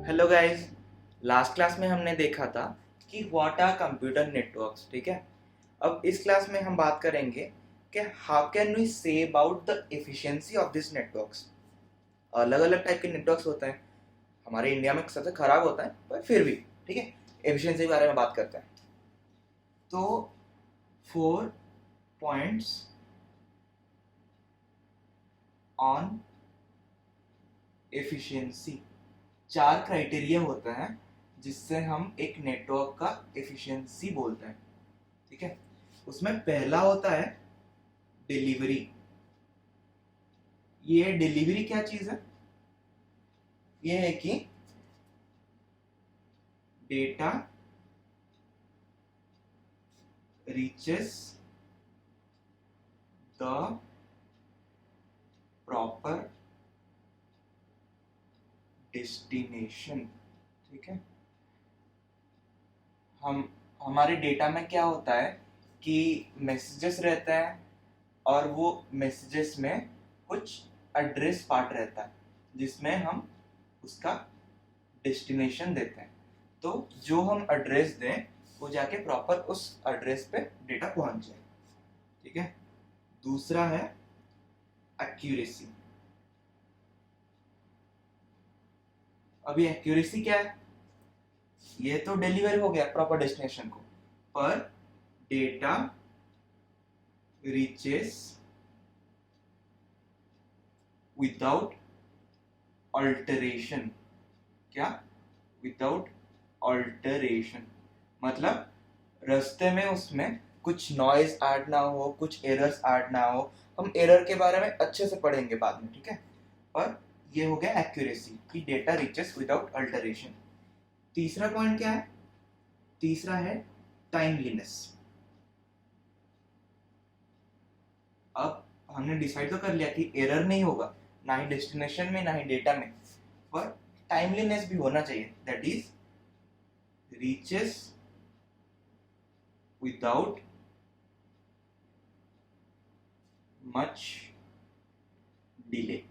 Hello guys. Last class में हमने देखा था कि व्हाट आर कंप्यूटर नेटवर्क्स। ठीक है, अब इस क्लास में हम बात करेंगे कि how can we say about the efficiency of this networks. अलग अलग टाइप के नेटवर्क्स होते हैं, हमारे इंडिया में सबसे खराब होता है पर फिर भी ठीक है, एफिशिएंसी के बारे में बात करते हैं। तो 4 पॉइंट्स ऑन एफिशिएंसी, 4 क्राइटेरिया होते हैं जिससे हम एक नेटवर्क का एफिशिएंसी बोलते हैं। ठीक है, उसमें पहला होता है डिलीवरी। ये डिलीवरी क्या चीज है? ये है कि data reaches the proper destination. ठीक है, हमारे डेटा में क्या होता है कि मैसेजेस रहते हैं और वो मैसेजेस में कुछ एड्रेस पार्ट रहता है जिसमें हम उसका डेस्टिनेशन देते हैं। तो जो हम एड्रेस दें वो जाके प्रॉपर उस एड्रेस पे डेटा पहुंच जाए। ठीक है, दूसरा है एक्यूरेसी। अभी एक्यूरेसी क्या है? ये तो डिलीवर हो गया प्रॉपर डेस्टिनेशन को, पर डेटा रीचेस विदाउट अल्टरेशन। क्या? विदाउट अल्टरेशन मतलब रास्ते में उसमें कुछ नॉइज ऐड ना हो, कुछ एरर्स ऐड ना हो। हम एरर के बारे में अच्छे से पढ़ेंगे बाद में। ठीक है, और ये हो गया एक्यूरेसी कि डेटा रीचेस विदाउट अल्टरेशन। तीसरा पॉइंट क्या है? तीसरा है टाइमलीनेस। अब हमने डिसाइड तो कर लिया कि एरर नहीं होगा, ना ही डेस्टिनेशन में ना ही डेटा में, पर टाइमलीनेस भी होना चाहिए। That is reaches without much delay.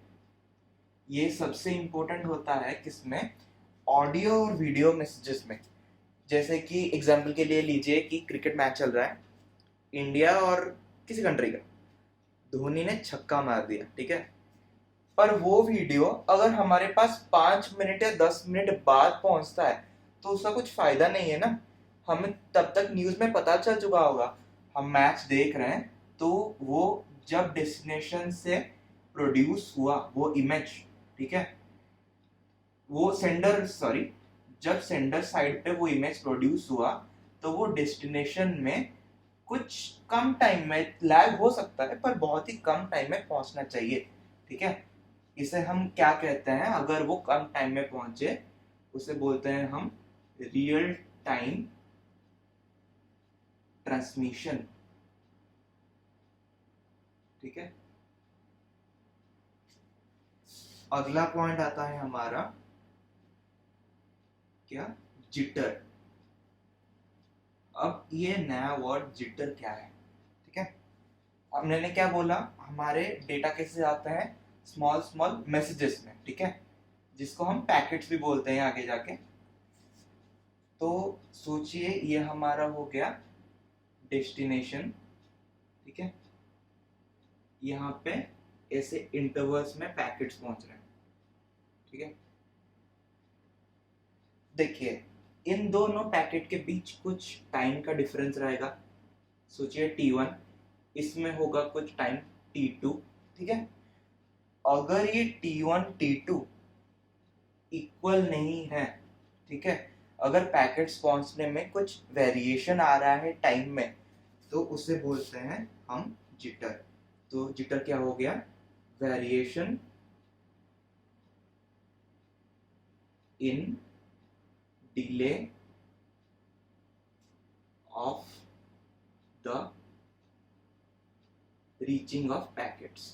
ये सबसे इंपॉर्टेंट होता है किसमें? ऑडियो और वीडियो मैसेजेस में। जैसे कि एग्जांपल के लिए लीजिए कि क्रिकेट मैच चल रहा है, इंडिया और किसी कंट्री का, धोनी ने छक्का मार दिया। ठीक है, पर वो वीडियो अगर हमारे पास 5 मिनट या 10 मिनट बाद पहुंचता है तो उसका कुछ फायदा नहीं है ना। हमें तब तक न्यूज में पता चल चुका होगा, हम मैच देख रहे हैं, तो वो जब डेस्टिनेशन से प्रोड्यूस हुआ वो इमेज, ठीक है, वो सेंडर सॉरी जब सेंडर साइड पे वो इमेज प्रोड्यूस हुआ तो वो डेस्टिनेशन में कुछ कम टाइम में, लैग हो सकता है पर बहुत ही कम टाइम में पहुंचना चाहिए। ठीक है, इसे हम क्या कहते हैं? अगर वो कम टाइम में पहुंचे उसे बोलते हैं हम रियल टाइम ट्रांसमिशन। ठीक है, अगला पॉइंट आता है हमारा क्या? जिटर। अब ये नया वर्ड जिटर क्या है? ठीक है, हमने क्या बोला, हमारे डेटा कैसे आते हैं? स्मॉल स्मॉल मैसेजेस में। ठीक है, जिसको हम पैकेट्स भी बोलते हैं आगे जाके। तो सोचिए ये हमारा हो गया डेस्टिनेशन। ठीक है, यहाँ पे ऐसे इंटरवल्स में पैकेट्स पहुंच रहे हैं। ठीक है, देखिए इन दोनों पैकेट के बीच कुछ टाइम का डिफरेंस रहेगा। सोचिए T1, इसमें होगा कुछ टाइम T2। ठीक है, अगर ये T1 T2 इक्वल नहीं है, ठीक है, अगर पैकेट्स पहुंचने में कुछ वेरिएशन आ रहा है टाइम में, तो उसे बोलते हैं हम जिटर। तो जिटर क्या हो गया? Variation in delay of the reaching of packets.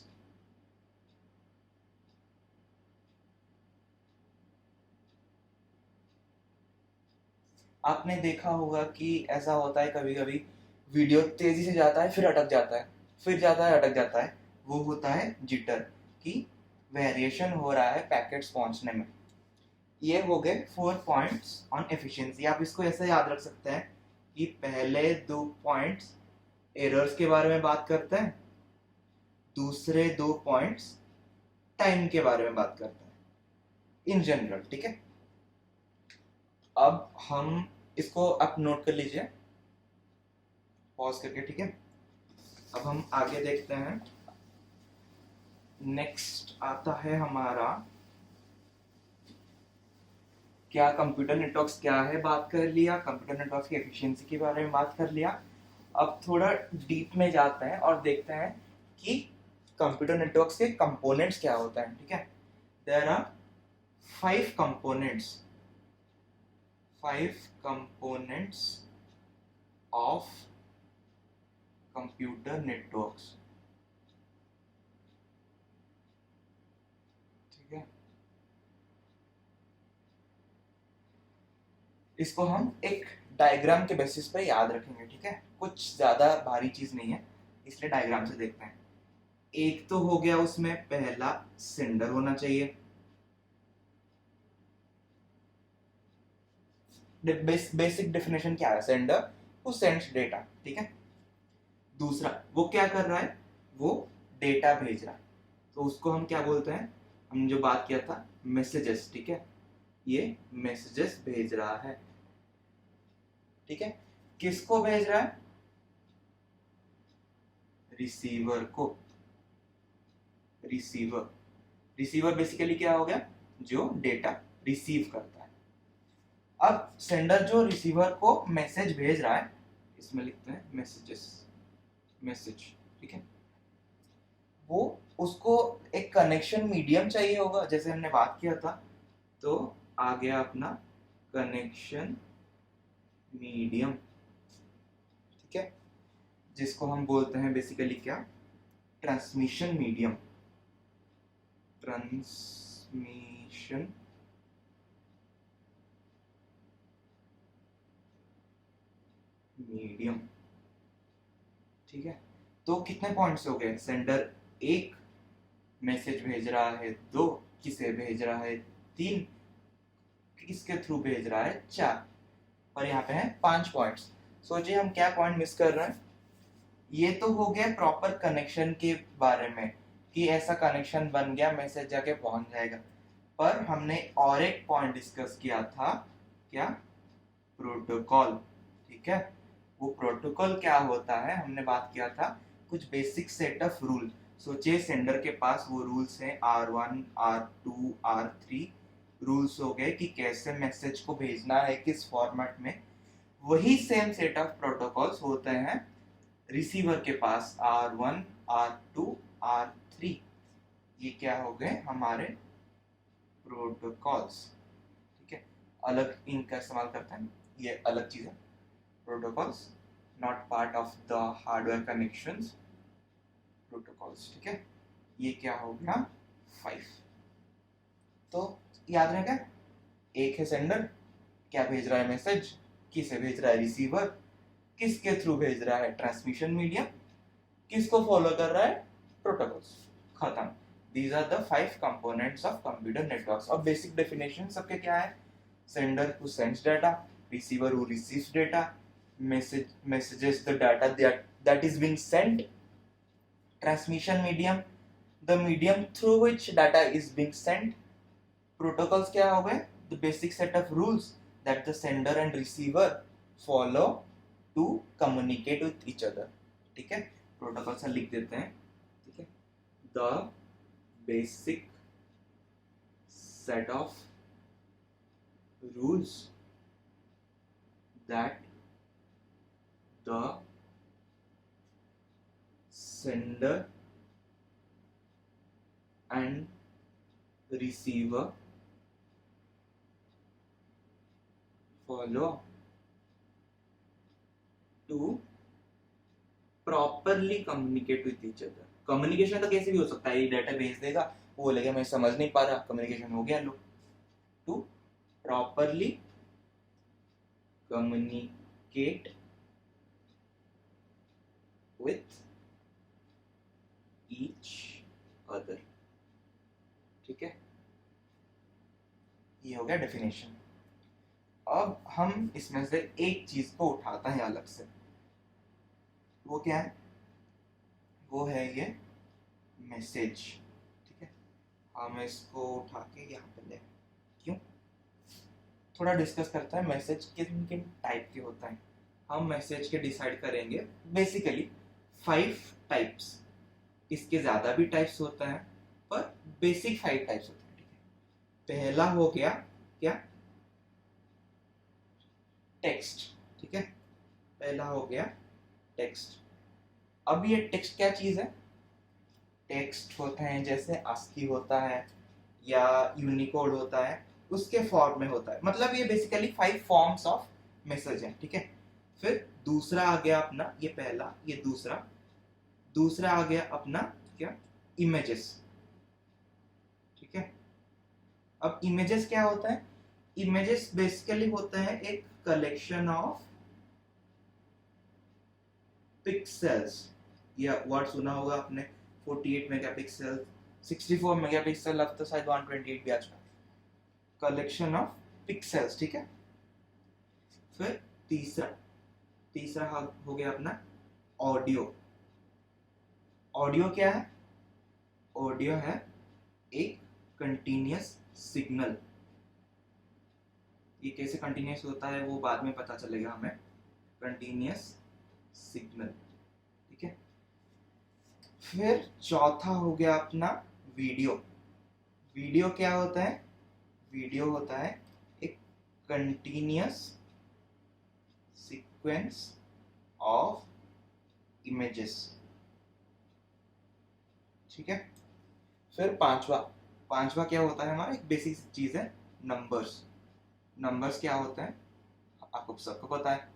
आपने देखा होगा कि ऐसा होता है कभी कभी, वीडियो तेजी से जाता है फिर अटक जाता है, फिर जाता है अटक जाता है, वो होता है जिटर, कि वेरिएशन हो रहा है पैकेट्स पहुंचने में। ये हो गए 4 पॉइंट्स ऑन एफिशिएंसी। आप इसको ऐसे याद रख सकते हैं कि पहले 2 पॉइंट्स एरर्स के बारे में बात करते हैं, दूसरे 2 पॉइंट्स टाइम के बारे में बात करते हैं इन जनरल। ठीक है, अब हम इसको आप नोट कर लीजिए पॉज करके। ठीक है, अब हम आगे देखते हैं। नेक्स्ट आता है हमारा क्या, कंप्यूटर नेटवर्क्स क्या है बात कर लिया, कंप्यूटर नेटवर्क्स की एफिशिएंसी के बारे में बात कर लिया। अब थोड़ा डीप में जाते हैं और देखते हैं कि कंप्यूटर नेटवर्क्स के कंपोनेंट्स क्या होता है। ठीक है, there are 5 components, 5 components of computer networks. ठीक है, इसको हम एक डायग्राम के बेसिस पे याद रखेंगे। ठीक है, कुछ ज्यादा भारी चीज नहीं है, इसलिए डायग्राम से देखते हैं। एक तो हो गया, उसमें पहला सेंडर होना चाहिए। बेसिक डेफिनेशन क्या है, सेंडर वो सेंड्स डेटा। ठीक है, दूसरा वो क्या कर रहा है, वो डेटा भेज रहा है, तो उसको हम क्या बोलते हैं, हम जो बात किया था मैसेजेस। ठीक है, ये मैसेजेस भेज रहा है। ठीक है, किसको भेज रहा है, रिसीवर को। रिसीवर, रिसीवर बेसिकली क्या हो गया, जो डेटा रिसीव करता है। अब सेंडर जो रिसीवर को मैसेज भेज रहा है, इसमें लिखते हैं मैसेजेस, मैसेज। ठीक है, वो उसको एक कनेक्शन मीडियम चाहिए होगा, जैसे हमने बात किया था। तो आ गया अपना कनेक्शन मीडियम। ठीक है, जिसको हम बोलते हैं बेसिकली क्या, ट्रांसमिशन मीडियम। Transmission medium. ठीक है, तो कितने पॉइंट्स हो गए, सेंडर एक, मैसेज भेज रहा है 2, किसे भेज रहा है 3, किसके थ्रू भेज रहा है 4, और यहाँ पे है 5 पॉइंट्स। सोचिए हम क्या पॉइंट मिस कर रहे हैं। ये तो हो गया प्रॉपर कनेक्शन के बारे में कि ऐसा कनेक्शन बन गया, मैसेज जाके पहुंच जाएगा। पर हमने और एक पॉइंट डिस्कस किया था, क्या, प्रोटोकॉल। ठीक है, वो प्रोटोकॉल क्या होता है, हमने बात किया था कुछ बेसिक सेट ऑफ रूल। सोचिए सेंडर के पास वो रूल्स हैं R1, R2, R3 रूल्स हो गए कि कैसे मैसेज को भेजना है, किस फॉर्मेट में। वही सेम सेट ऑफ प्रोटोकॉल्स होते हैं रिसीवर के पास, R1, R2, R3। ये क्या हो गए हमारे प्रोटोकॉल्स। ठीक है, अलग इनका इस्तेमाल करते हैं, ये अलग चीज है। Protocols not part of the hardware connections, protocols. ठीक है, ये क्या हो गया 5। तो याद रहे क्या, एक है सेंडर, क्या भेज रहा है मैसेज, किसे भेज रहा है रिसीवर, किसके थ्रू भेज रहा है ट्रांसमिशन मीडियम, किसको फॉलो कर रहा है प्रोटोकॉल्स। खत्म। These are the 5 components of computer networks. और बेसिक डेफिनेशन सबके क्या है, sender who sends data, receiver who receives data, messages the data that is being sent, transmission medium the medium through which data is being sent, protocols क्या हो गए, the basic set of rules that the sender and receiver follow to communicate with each other। ठीक है, protocol से लिख देते हैं। ठीक है, the basic set of rules that the sender and receiver follow to properly communicate with each other। Communication तो कैसे भी हो सकता है, ये डाटा भेज देगा, वो बोलेगा मैं समझ नहीं पा रहा, कम्युनिकेशन हो गया। लो, to properly communicate with each other. ठीक है, ये हो गया डेफिनेशन। अब हम इसमें से एक चीज को उठाते हैं अलग से, वो क्या है? वो है ये मैसेज। ठीक है, हम इसको उठा के यहाँ पे ले, क्यों थोड़ा डिस्कस करते हैं मैसेज किन किन टाइप के होता है। हम मैसेज के डिसाइड करेंगे बेसिकली 5 टाइप्स। इसके ज्यादा भी टाइप्स होता है, पर बेसिक 5 टाइप्स होते हैं। ठीक है, पहला हो गया क्या? टेक्स्ट। ठीक है, पहला हो गया टेक्स्ट। अब ये टेक्स्ट क्या चीज है? टेक्स्ट होते हैं जैसे ASCII होता है या यूनिकोड होता है, उसके फॉर्म में होता है। मतलब ये बेसिकली 5 फॉर्म्स ऑफ मैसेज है। ठीक है, फिर दूसरा आ गया अपना, ये पहला, ये दूसरा। दूसरा आ गया अपना क्या? इमेजेस। ठीक है, अब इमेजेस क्या होता है? इमेजेस बेसिकली होता है एक कलेक्शन ऑफ पिक्सेल्स, या वर्ड सुना होगा आपने, 48 मेगापिक्सल, 64 मेगापिक्सल, अब तो शायद 128 भी आ चुका। Collection of pixels. ठीक है, फिर तीसरा तीसरा हो गया अपना ऑडियो। ऑडियो क्या है? ऑडियो है एक कंटिन्यूअस सिग्नल। ये कैसे कंटिन्यूअस होता है वो बाद में पता चलेगा हमें। Continuous signal. ठीक है, फिर चौथा हो गया अपना वीडियो। वीडियो क्या होता है? वीडियो होता है एक कंटिन्यूअस सीक्वेंस ऑफ इमेजेस। ठीक है, फिर पांचवा क्या होता है हमारा? एक बेसिक चीज है नंबर्स। नंबर्स क्या होता है आपको सबको पता है,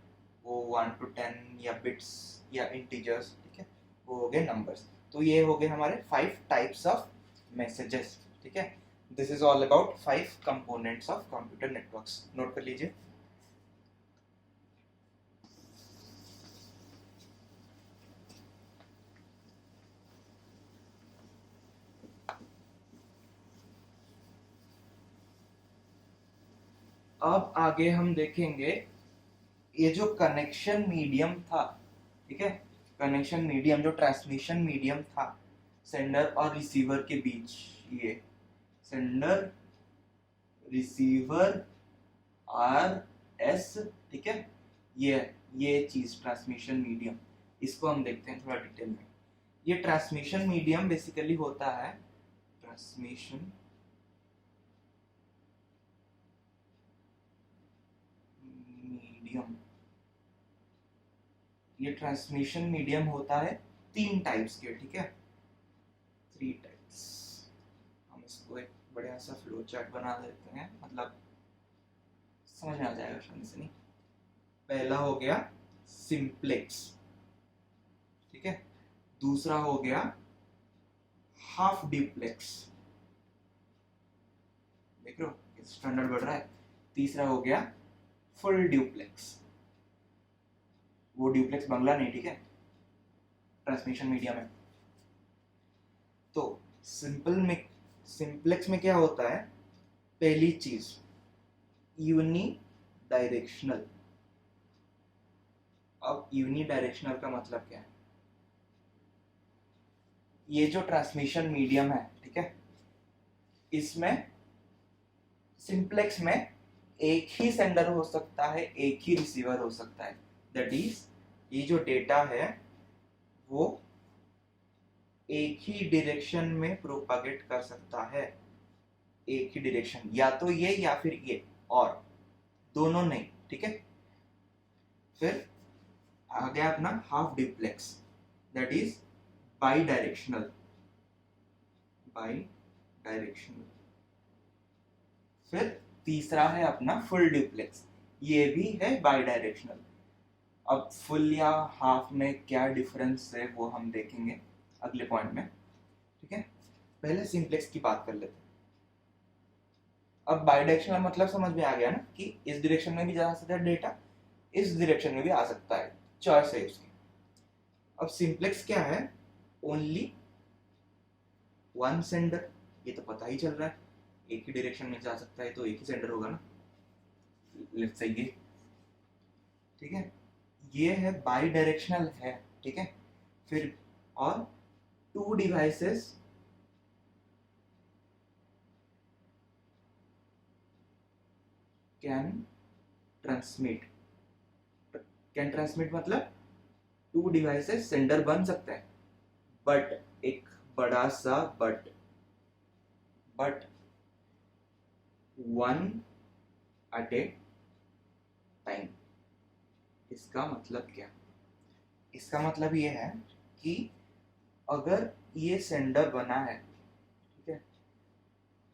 वो 1 to 10 या बिट्स या इंटीजर्स। ठीक है, वो हो गए नंबर्स। तो ये हो गए हमारे 5 टाइप्स ऑफ मैसेजेस। ठीक है, this is all about 5 components of computer networks. Note कर लीजिए। अब आगे हम देखेंगे ये जो कनेक्शन मीडियम था। ठीक है, कनेक्शन मीडियम जो ट्रांसमिशन मीडियम था सेंडर और रिसीवर के बीच, ये सेंडर रिसीवर RS। ठीक है, ये चीज ट्रांसमिशन मीडियम, इसको हम देखते हैं थोड़ा डिटेल में। ये ट्रांसमिशन मीडियम बेसिकली होता है ट्रांसमिशन मीडियम। ये ट्रांसमिशन मीडियम होता है 3 टाइप्स के। ठीक है, 3 टाइप्स। हम इसको एक बढ़िया सा फ्लो चार्ट बना देते हैं, मतलब समझ में आ जाएगा शायद से। नहीं, पहला हो गया सिंप्लेक्स। ठीक है, दूसरा हो गया हाफ ड्यूप्लेक्स, देख रहे हो स्टैंडर्ड बढ़ रहा है। तीसरा हो गया फुल ड्यूप्लेक्स, वो ड्यूप्लेक्स बंगला नहीं। ठीक है, ट्रांसमिशन मीडिया में। तो सिंप्लेक्स में क्या होता है? पहली चीज यूनी डायरेक्शनल। अब यूनी डायरेक्शनल का मतलब क्या है? ये जो ट्रांसमिशन मीडियम है, ठीक है, इसमें सिंप्लेक्स में एक ही सेंडर हो सकता है, एक ही रिसीवर हो सकता है। दैट इज ये जो डेटा है वो एक ही डायरेक्शन में प्रोपागेट कर सकता है। एक ही डायरेक्शन, या तो ये या फिर ये, और दोनों नहीं। ठीक है, फिर आ गया अपना half duplex, that is bidirectional. फिर तीसरा है अपना फुल ड्यूप्लेक्स, ये भी है बाई डायरेक्शनल। अब फुल या हाफ में क्या डिफरेंस है वो हम देखेंगे अगले पॉइंट में। ठीक है, पहले सिंप्लेक्स की बात कर लेते हैं। अब बाई डायरेक्शनल मतलब समझ में आ गया ना, कि इस डायरेक्शन में भी जा सकता है डेटा, इस डायरेक्शन में भी आ सकता है, चॉइस है उसकी। अब सिंप्लेक्स क्या है? ओनली वन सेंडर, ये तो पता ही चल रहा है, एक ही डायरेक्शन में जा सकता है तो एक ही सेंडर होगा ना, लेफ्ट साइड ये, ठीक है। ये है बाई डायरेक्शनल है, ठीक है। फिर और two devices can transmit, can transmit मतलब टू डिवाइसेस सेंडर बन सकता है, बट एक बड़ा सा but one at a time. इसका मतलब क्या? इसका मतलब ये है कि अगर ये सेंडर बना है, ठीक है,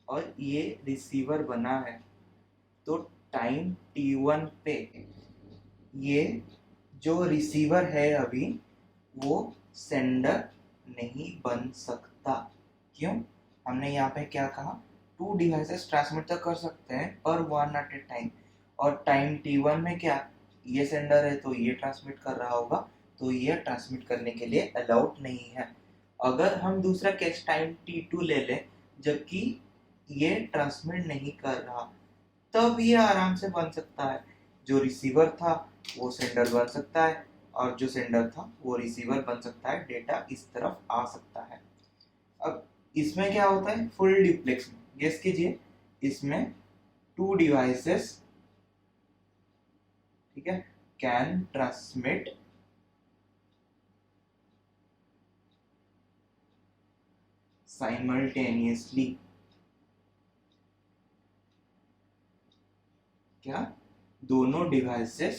और ये रिसीवर बना है, तो टाइम t1 पे ये जो रिसीवर है अभी वो सेंडर नहीं बन सकता। क्यों? हमने यहाँ पे क्या कहा, टू डिवाइसेस ट्रांसमिट तो कर सकते हैं पर वन एट ए टाइम, और टाइम t1 में क्या, ये सेंडर है तो ये ट्रांसमिट कर रहा होगा, तो ये ट्रांसमिट करने के लिए अलाउड नहीं है। अगर हम दूसरा केस टाइम t2 ले लें जबकि ये ट्रांसमिट नहीं कर रहा, तब ये आराम से बन सकता है। जो रिसीवर था वो सेंडर बन सकता है और जो सेंडर था वो रिसीवर बन सकता है, डेटा इस तरफ आ सकता है। अब इसमें क्या होता है, फुल ड्यूप्लेक्स में, गेस कीजिए, इसमें टू डिवाइसेस, ठीक है, कैन ट्रांसमिट साइमल्टेनियसली। क्या? दोनों डिवाइसेस,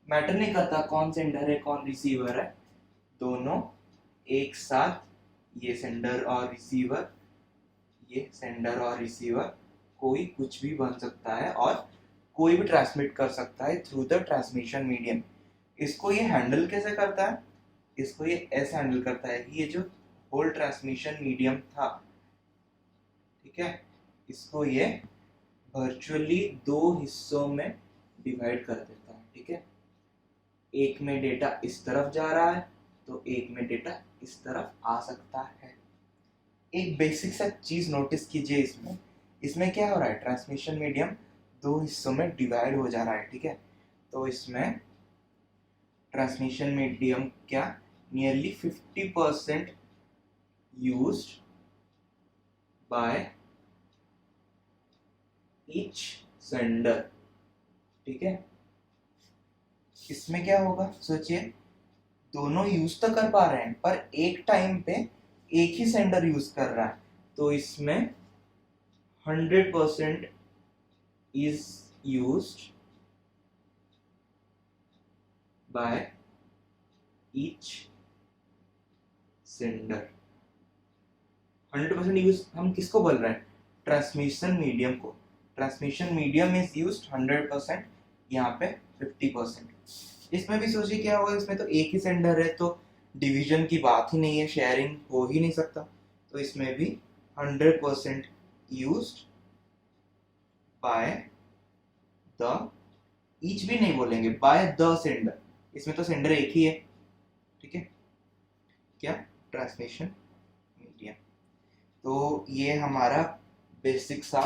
मैटर नहीं करता कौन सेंडर है कौन रिसीवर है, दोनों एक साथ, ये सेंडर और रिसीवर, ये सेंडर और रिसीवर, कोई कुछ भी बन सकता है और कोई भी ट्रांसमिट कर सकता है थ्रू द ट्रांसमिशन मीडियम। इसको ये हैंडल कैसे करता है? इसको ये ऐसे हैंडल करता है कि ये जो होल ट्रांसमिशन मीडियम था, ठीक है, इसको ये वर्चुअली दो हिस्सों में डिवाइड कर देता है, ठीक है। एक में डेटा इस तरफ जा रहा है तो एक में डेटा इस तरफ आ सकता है। एक बेसिक सा चीज नोटिस कीजिए, इसमें इसमें क्या हो रहा है, ट्रांसमिशन मीडियम दो हिस्सों में डिवाइड हो जा रहा है, ठीक है। तो इसमें ट्रांसमिशन मीडियम क्या, nearly 50% used by each sender, ठीक है। इसमें क्या होगा सोचिए, दोनों यूज तो कर पा रहे हैं पर एक टाइम पे एक ही सेंडर यूज कर रहा है, तो इसमें 100% is used by each sender। 100% use हम किसको बोल रहे हैं, ट्रांसमिशन मीडियम को। ट्रांसमिशन मीडियम इज यूज्ड 100%, यहाँ पे 50%। इसमें भी सोचिए क्या होगा, इसमें तो एक ही सेंडर है तो डिवीजन की बात ही नहीं है, शेयरिंग हो ही नहीं सकता, तो इसमें भी 100% यूज्ड बाय द, ईच भी नहीं बोलेंगे, बाय द सेंडर, इसमें तो सेंडर एक ही है, ठीक है। क्या? Transmission medium. तो ये हमारा बेसिक सा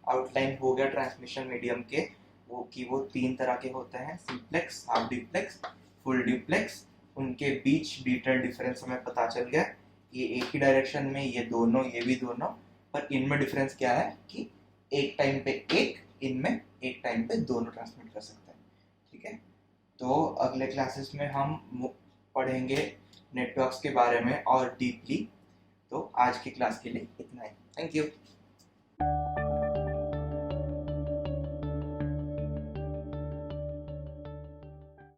आउटलाइन हो गया ट्रांसमिशन मीडियम के, वो तीन तरह के होते हैं, simplex, half duplex, full duplex. उनके बीच डिटेल डिफरेंस हमें पता चल गया, ये एक ही डायरेक्शन में, ये दोनों, ये भी दोनों, पर इनमें डिफरेंस क्या है कि एक टाइम पे एक, इनमें एक टाइम पे दोनों ट्रांसमिट कर सकते हैं, ठीक है। तो अगले क्लासेस में हम पढ़ेंगे नेटवर्क्स के बारे में और डीपली। तो आज की क्लास के लिए इतना ही, थैंक यू।